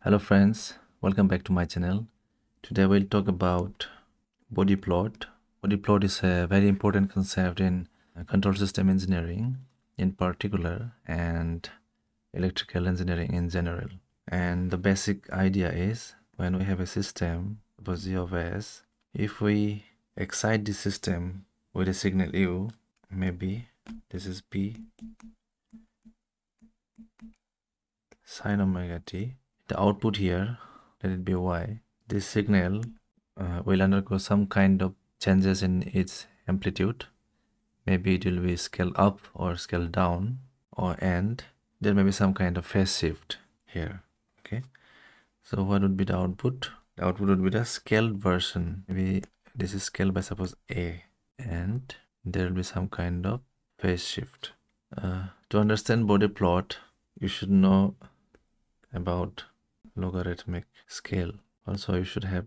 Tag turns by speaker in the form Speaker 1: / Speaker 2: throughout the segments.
Speaker 1: Hello friends, welcome back to my channel. Today we'll talk about body plot. Body plot is a very important concept in control system engineering in particular and electrical engineering in general. And the basic idea is when we have a system, suppose G of S, if we excite the system with a signal U, maybe this is P sine omega t, the output here, let it be Y. This signal will undergo some kind of changes in its amplitude. Maybe it will be scaled up or scaled down, and there may be some kind of phase shift here. Okay, so what would be the output? The output would be the scaled version. Maybe this is scaled by suppose A, and there will be some kind of phase shift. To understand Bode plot, you should know about logarithmic scale. Also, you should have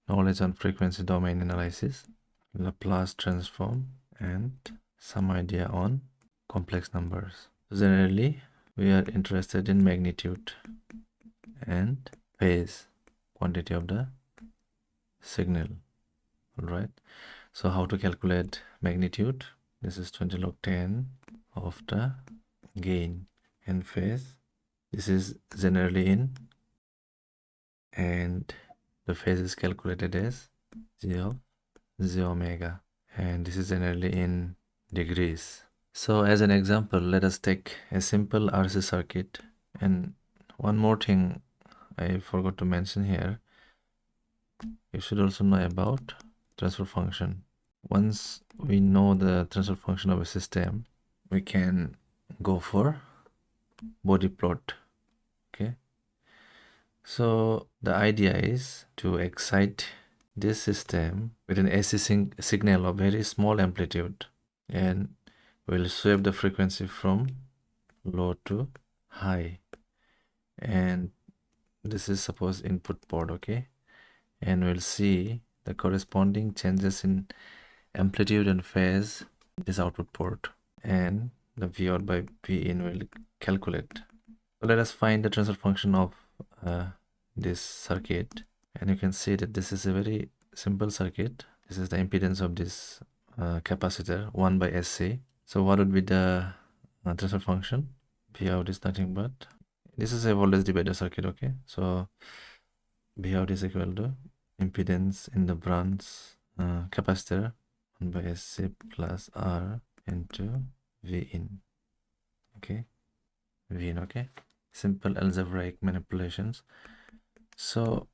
Speaker 1: knowledge on frequency domain analysis, Laplace transform, and some idea on complex numbers. Generally, we are interested in magnitude and phase quantity of the signal. All right. So how to calculate magnitude? This is 20 log 10 of the gain, and phase, this is generally in, and the phase is calculated as G of Z omega, and this is generally in degrees. So as an example, let us take a simple RC circuit. And one more thing I forgot to mention here, you should also know about transfer function. Once we know the transfer function of a system, we can go for body plot. Okay, so the idea is to excite this system with an AC signal of very small amplitude, and we'll swap the frequency from low to high, and this is suppose input port. Okay, and we'll see the corresponding changes in amplitude and phase is output port, and the V out by V in will calculate. So let us find the transfer function of this circuit, and you can see that this is a very simple circuit. This is the impedance of this capacitor 1 by SC. So what would be the transfer function? V out is nothing but, this is a voltage divider circuit. Okay, so V out is equal to impedance in the branch capacitor 1 by SC plus R into V in. Okay, V in. Okay, simple algebraic manipulations. So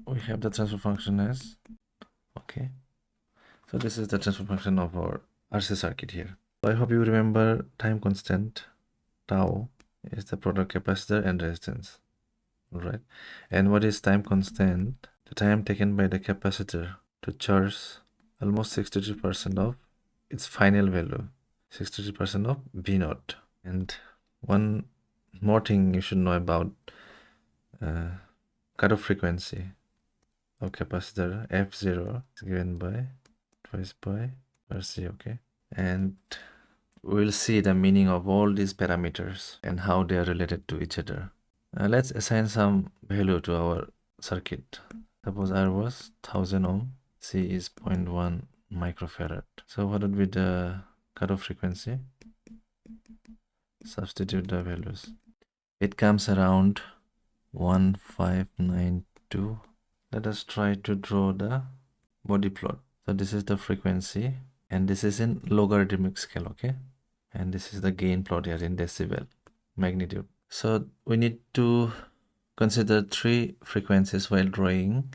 Speaker 1: we have the transfer function as, okay, so this is the transfer function of our RC circuit here. So I hope you remember time constant tau is the product capacitor and resistance. All right, and what is time constant? The time taken by the capacitor to charge almost 63% of its final value, 63% of V naught. And one more thing you should know about cutoff frequency of capacitor F0 is given by twice by RC. Okay, and we'll see the meaning of all these parameters and how they are related to each other. Let's assign some value to our circuit. Suppose R was 1000 ohm, C is 0.1 microfarad. So what would be the cutoff frequency? Substitute the values. It comes around 1592. Let us try to draw the body plot. So this is the frequency, and this is in logarithmic scale. Okay, and this is the gain plot here in decibel magnitude. So we need to consider three frequencies while drawing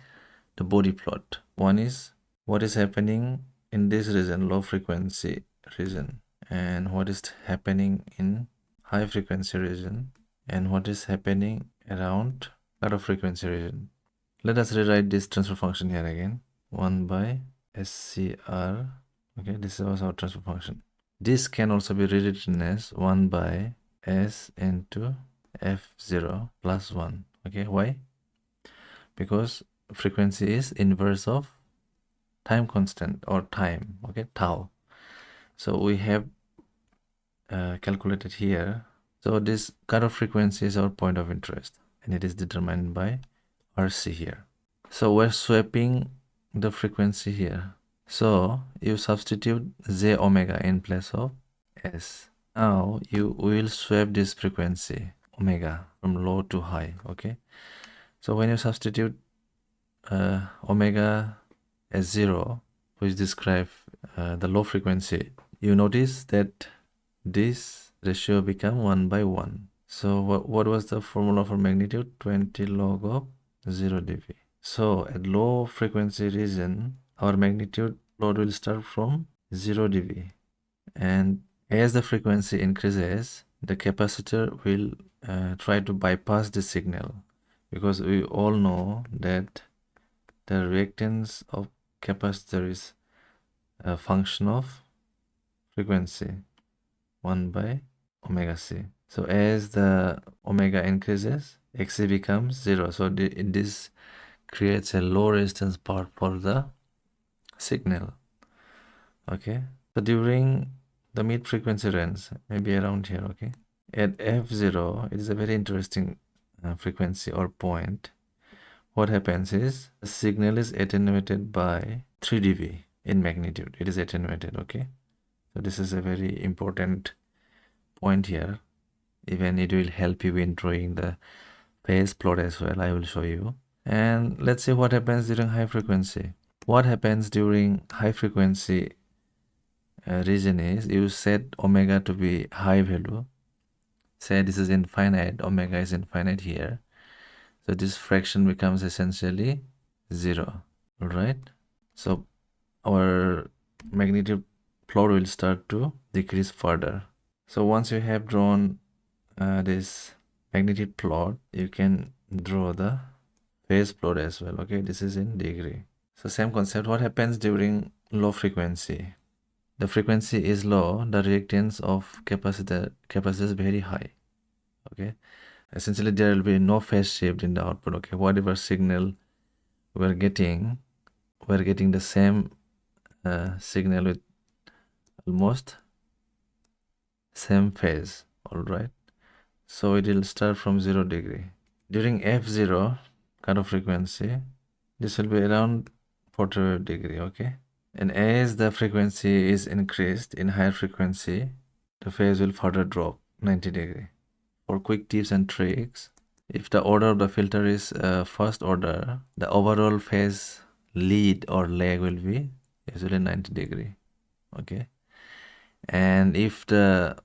Speaker 1: the body plot. One is what is happening in this region, low frequency region, and what is happening in high frequency region, and what is happening around cutoff frequency region. Let us rewrite this transfer function here again. 1 by SCR. Okay, this is our transfer function. This can also be rewritten as 1 by S into F0 plus 1. Okay, why? Because frequency is inverse of time constant or time. Okay, tau. So we have calculated here. So this cutoff frequency is our point of interest, and it is determined by RC here. So we're swapping the frequency here. So you substitute j omega in place of S. Now you will swap this frequency omega from low to high. Okay, so when you substitute omega as 0, which describe the low frequency, you notice that this ratio become 1 by 1. So what was the formula for magnitude? 20 log of 0 dB. So at low frequency region, our magnitude plot will start from 0 dB, and as the frequency increases, the capacitor will try to bypass the signal, because we all know that the reactance of capacitor is a function of frequency 1 by omega c. So as the omega increases, xc becomes 0. So this creates a low resistance part for the signal. Okay, so during the mid frequency range, maybe around here, okay, at f0, it is a very interesting frequency or point. What happens is the signal is attenuated by 3 dB in magnitude. It is attenuated. Okay, so this is a very important point here. Even it will help you in drawing the phase plot as well. I will show you. And let's see what happens during high frequency. What happens during high frequency region is you set omega to be high value. Say this is infinite, omega is infinite here. So this fraction becomes essentially 0. All right. So our magnitude plot will start to decrease further. So once you have drawn this magnitude plot, you can draw the phase plot as well. Okay, this is in degree. So same concept. What happens during low frequency? The frequency is low, the reactance of capacitor is very high. Okay, essentially there will be no phase shift in the output. Okay, whatever signal we're getting the same signal with almost same phase. All right, so it will start from 0 degree. During f0 kind of frequency, this will be around 45 degree. Okay, and as the frequency is increased in higher frequency, the phase will further drop 90 degree. For quick tips and tricks, if the order of the filter is first order, the overall phase lead or lag will be usually 90 degree. Okay, and if the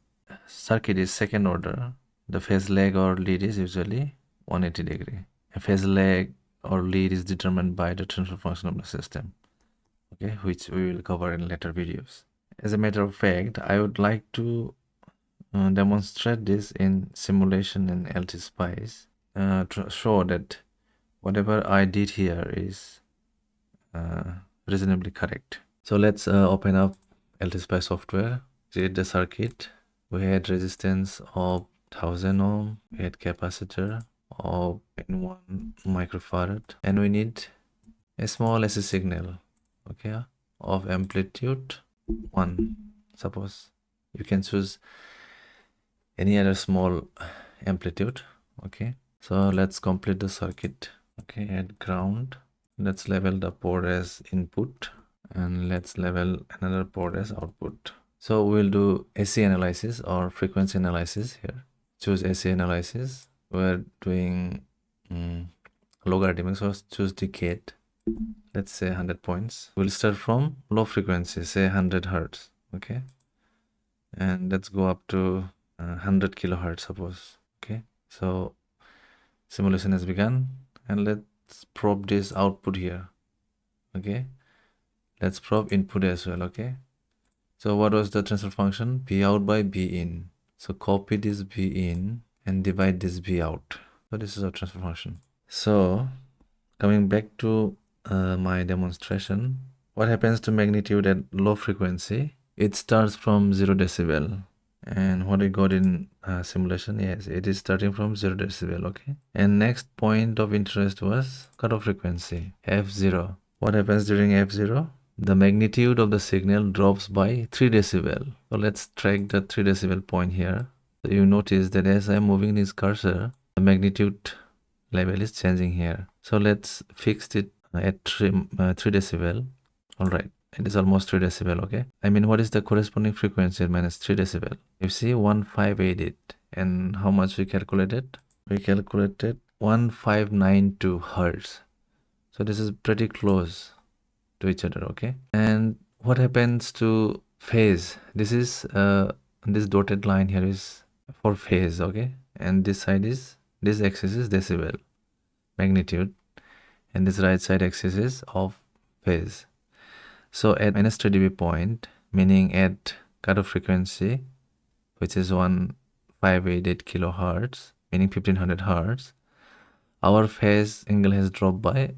Speaker 1: circuit is second order, the phase lag or lead is usually 180 degree. A phase lag or lead is determined by the transfer function of the system, okay, which we will cover in later videos. As a matter of fact, I would like to demonstrate this in simulation in LT Spice to show that whatever I did here is reasonably correct. So let's open up LT Spice software, create the circuit. We had resistance of 1000 ohm, we had capacitor of 1 microfarad, and we need a small AC signal, okay, of amplitude 1. Suppose you can choose any other small amplitude. Okay, so let's complete the circuit. Okay, add ground. Let's label the port as input, and let's label another port as output. So we'll do AC analysis or frequency analysis here. Choose AC analysis. We're doing logarithmic, so choose decade. Let's say 100 points. We'll start from low frequency, say 100 hertz. Okay, and let's go up to 100 kilohertz, suppose. Okay, so simulation has begun, and let's probe this output here. Okay, let's probe input as well. Okay, so what was the transfer function? B out by B in. So copy this B in and divide this B out. So this is our transfer function. So coming back to my demonstration, what happens to magnitude at low frequency? It starts from 0 decibel. And what we got in simulation, yes, it is starting from 0 decibel. Okay, and next point of interest was cutoff frequency, f0. What happens during f0? The magnitude of the signal drops by 3 decibel. So let's track the 3 decibel point here. So you notice that as I'm moving this cursor, the magnitude level is changing here. So let's fix it at 3 decibel. All right, it is almost 3 decibel. Okay, I mean, what is the corresponding frequency minus 3 decibel? You see 1588, and how much we calculated? We calculated 1592 hertz. So this is pretty close to each other. Okay, and what happens to phase? This is this dotted line here is for phase. Okay, and this side is, this axis is decibel magnitude, and this right side axis is of phase. So at minus 3 dB point, meaning at cutoff frequency, which is 1588 kilohertz, meaning 1500 hertz, our phase angle has dropped by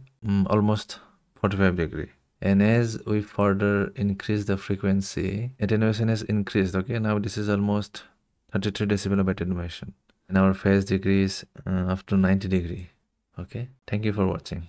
Speaker 1: almost 45 degree. And as we further increase the frequency, attenuation has increased. Okay, now this is almost 33 decibel of attenuation, and our phase degree is up to 90 degree. Okay, thank you for watching.